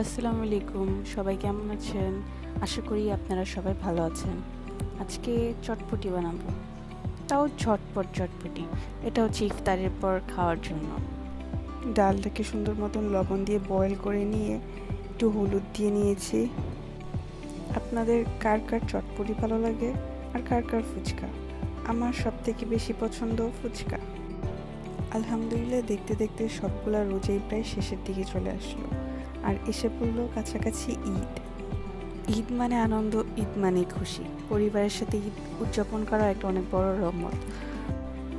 আসসালামু আলাইকুম, সবাই কেমন আছেন? আশা করি আপনারা সবাই ভালো আছেন। আজকে চটপটি বানাবো, তাও চটপটি। এটা হচ্ছে ইফতারের পর খাওয়ার জন্য। ডালটাকে সুন্দর মতন লবণ দিয়ে বয়েল করে নিয়ে একটু হলুদ দিয়ে নিয়েছি। আপনাদের কার কার চটপটি ভালো লাগে আর কার কার ফুচকা? আমার সবথেকে বেশি পছন্দ ফুচকা। আলহামদুলিল্লাহ, দেখতে দেখতে সবগুলা রোজেই প্রায় শেষের দিকে চলে আসলো, আর এসে পড়লো কাছাকাছি ঈদ। ঈদ মানে আনন্দ, ঈদ মানে খুশি। পরিবারের সাথে ঈদ উদযাপন করা একটা অনেক বড় রহমত।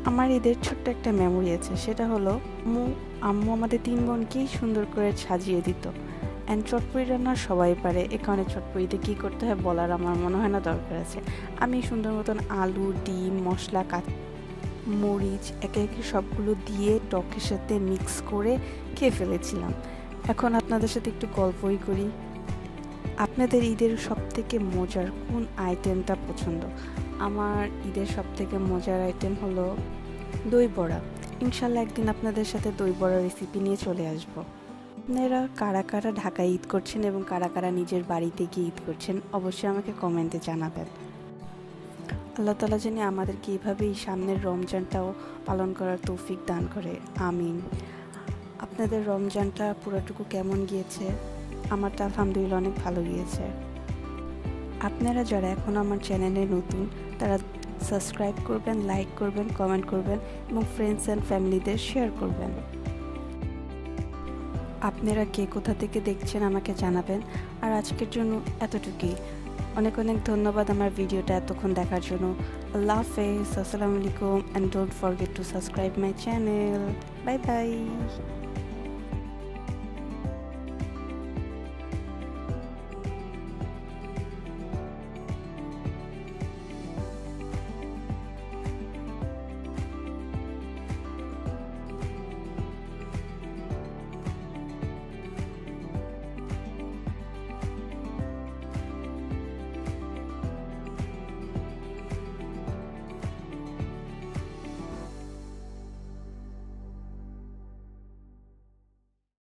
আমার ঈদের ছোট্ট একটা মেমোরি আছে, সেটা হলো আম্মু আমাদের 3 বোনকেই সুন্দর করে সাজিয়ে দিত। অ্যান্ড চটপটি রান্না সবাই পারে, এ কারণে চটপটিতে কী করতে হয় বলার আমার মনে হয় না দরকার আছে। আমি সুন্দর মতন আলু, ডিম, মশলা, মরিচ একে একে সবগুলো দিয়ে টকের সাথে মিক্স করে খেয়ে ফেলেছিলাম। এখন আপনাদের সাথে একটু গল্পই করি। আপনাদের ঈদের সবথেকে মজার কোন আইটেমটা পছন্দ? আমার ঈদের সবথেকে মজার আইটেম হলো দই বড়া। ইনশাল্লাহ একদিন আপনাদের সাথে দই বড়া রেসিপি নিয়ে চলে আসব। আপনারা কারা কারা ঢাকায় ঈদ করছেন এবং কারা কারা নিজের বাড়িতে গিয়ে ঈদ করছেন অবশ্যই আমাকে কমেন্টে জানাবেন। আল্লাহ তাআলা যেন আমাদেরকে এভাবেই সামনের রমজানটাও পালন করার তৌফিক দান করে, আমিন। আপনাদের রমজানটা পুরোটুকু কেমন গিয়েছে? আমারটা আলহামদুলিল্লাহ অনেক ভালো গিয়েছে। আপনারা যারা এখন আমার চ্যানেলে নতুন, তারা সাবস্ক্রাইব করবেন, লাইক করবেন, কমেন্ট করবেন এবং ফ্রেন্ডস অ্যান্ড ফ্যামিলিদের শেয়ার করবেন। আপনারা কে কোথা থেকে দেখছেন আমাকে জানাবেন। আর আজকের জন্য এতটুকুই। অনেক অনেক ধন্যবাদ আমার ভিডিওটা এতক্ষণ দেখার জন্য। আল্লাহ হাফেজ, আসসালামু আলাইকুম, and don't forget to subscribe my channel. Bye bye.